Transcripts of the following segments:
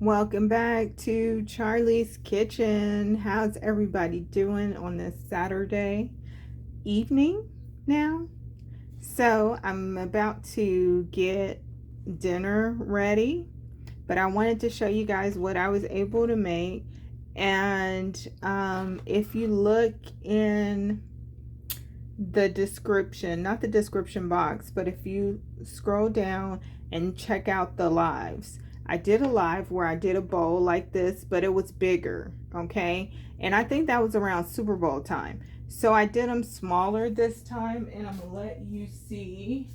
Welcome back to Charlie's Kitchen. How's everybody doing on this Saturday evening now? So, I'm about to get dinner ready, but I wanted to show you guys what I was able to make. And if you look in the description, not the description box, but if you scroll down and check out the lives, I did a live where I did a bowl like this, but it was bigger, okay? And I think that was around Super Bowl time. So I did them smaller this time, and I'm gonna let you see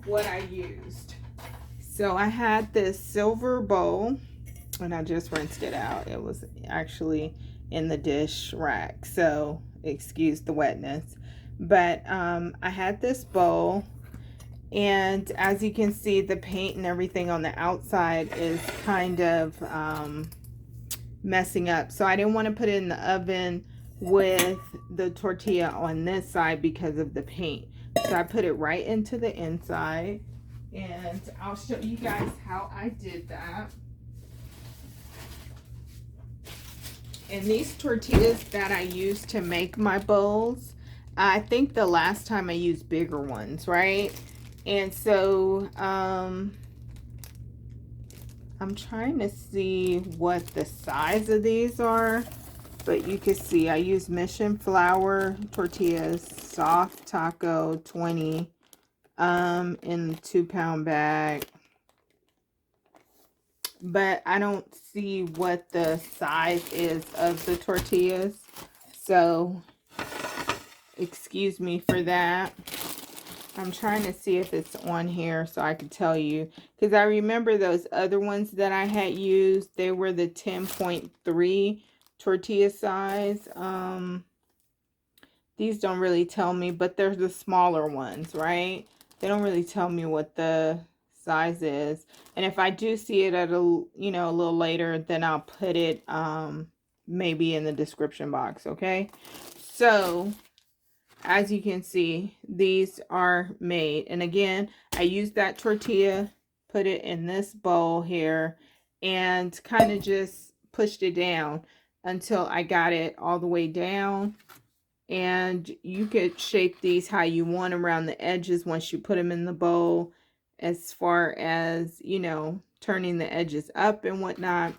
what I used. So I had this silver bowl, and I just rinsed it out. It was actually in the dish rack, so excuse the wetness. But I had this bowl, and as you can see, the paint and everything on the outside is kind of messing up. So I didn't want to put it in the oven with the tortilla on this side because of the paint. So I put it right into the inside, and I'll show you guys how I did that. And these tortillas that I use to make my bowls, I think the last time I used bigger ones, right? And so I'm trying to see what the size of these are, but you can see I use Mission Flour tortillas, soft taco 20 in the 2-pound bag. But I don't see what the size is of the tortillas, so excuse me for that. I'm trying to see if it's on here so I can tell you, because I remember those other ones that I had used, they were the 10.3 tortilla size. These don't really tell me, but they're the smaller ones, right? They don't really tell me what the size is. And if I do see it at a little later, then I'll put it maybe in the description box, okay? So as you can see, these are made. And again, I used that tortilla, put it in this bowl here, and kind of just pushed it down until I got it all the way down. And you could shape these how you want around the edges once you put them in the bowl, as far as, turning the edges up and whatnot.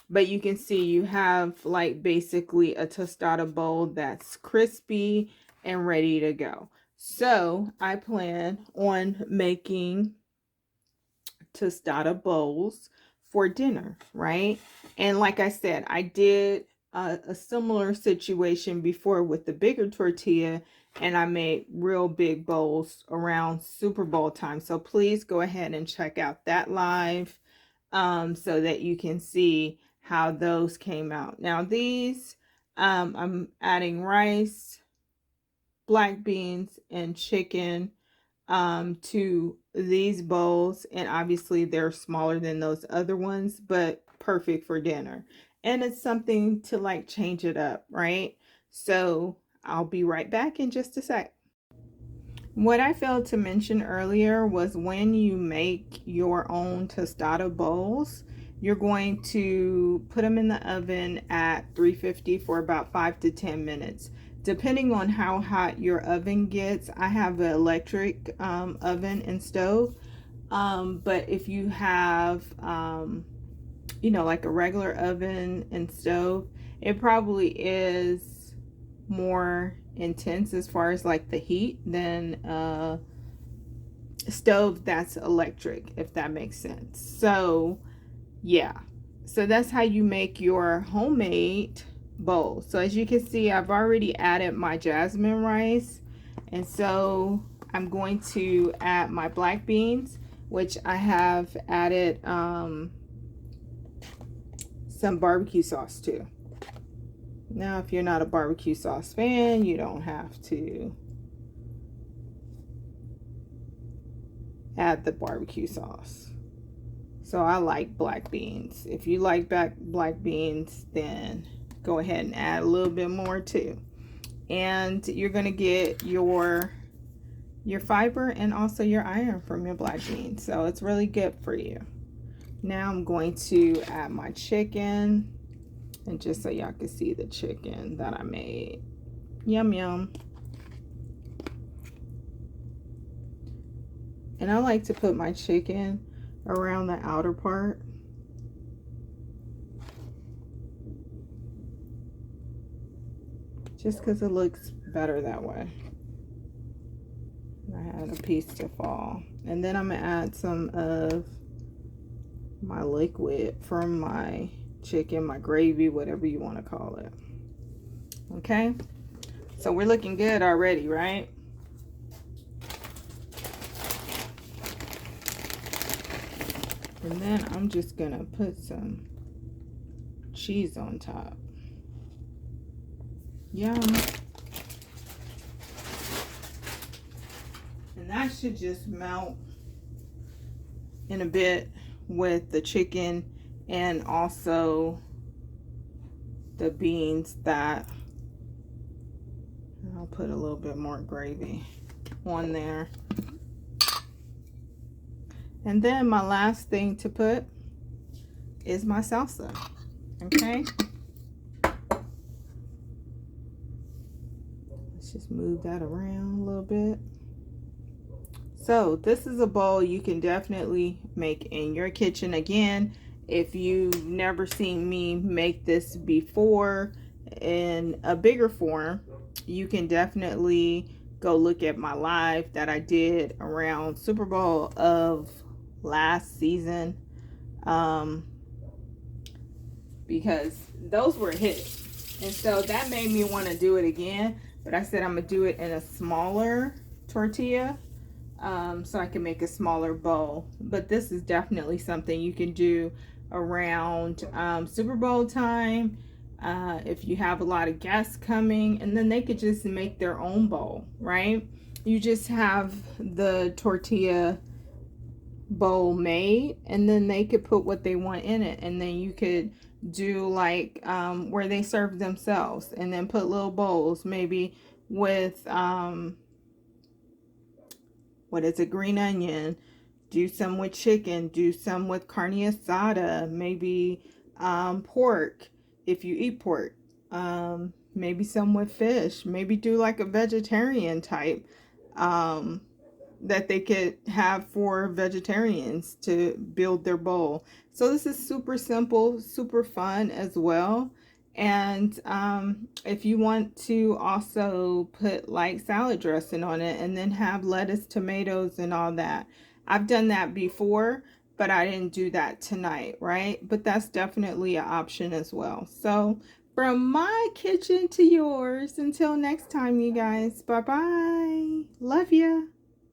But you can see you have like basically a tostada bowl that's crispy and ready to go. So I plan on making tostada bowls for dinner, right? And like I said, I did a similar situation before with the bigger tortilla, and I made real big bowls around Super Bowl time. So please go ahead and check out that live so that you can see how those came out. Now these, I'm adding rice, black beans, and chicken to these bowls, and obviously they're smaller than those other ones, but perfect for dinner. And it's something to like change it up, right? So I'll be right back in just a sec. What I failed to mention earlier was when you make your own tostada bowls, you're going to put them in the oven at 350 for about 5 to 10 minutes. Depending on how hot your oven gets, I have an electric oven and stove. But if you have, like a regular oven and stove, it probably is more intense as far as like the heat than a stove that's electric, if that makes sense. So yeah, so that's how you make your homemade bowl. So as you can see, I've already added my jasmine rice, and so I'm going to add my black beans, which I have added some barbecue sauce to. Now, if you're not a barbecue sauce fan, you don't have to add the barbecue sauce. So I like black beans. If you like black beans, then go ahead and add a little bit more too. And you're going to get your fiber and also your iron from your black beans. So it's really good for you. Now I'm going to add my chicken, and just so y'all can see the chicken that I made. Yum, yum. And I like to put my chicken around the outer part. Just because it looks better that way. I had a piece to fall. And then I'm going to add some of my liquid from my chicken, my gravy, whatever you want to call it. Okay? So we're looking good already, right? And then I'm just going to put some cheese on top. Yum. And that should just melt in a bit with the chicken and also the beans that I'll put a little bit more gravy on there. And then my last thing to put is my salsa. Okay? Let's just move that around a little bit. So this is a bowl you can definitely make in your kitchen. Again, if you've never seen me make this before in a bigger form, you can definitely go look at my live that I did around Super Bowl of last season, because those were hits, and so that made me want to do it again. But I said I'm gonna do it in a smaller tortilla, so I can make a smaller bowl. But this is definitely something you can do around Super Bowl time, if you have a lot of guests coming, and then they could just make their own bowl, right? You just have the tortilla bowl made, and then they could put what they want in it, and then you could do like where they serve themselves, and then put little bowls maybe with what is it, green onion, do some with chicken, do some with carne asada, maybe pork if you eat pork, maybe some with fish, maybe do like a vegetarian type that they could have for vegetarians to build their bowl. So this is super simple, super fun as well. And if you want to also put like salad dressing on it and then have lettuce, tomatoes, and all that. I've done that before, but I didn't do that tonight, right? But that's definitely an option as well. So from my kitchen to yours, until next time, you guys. Bye-bye. Love ya.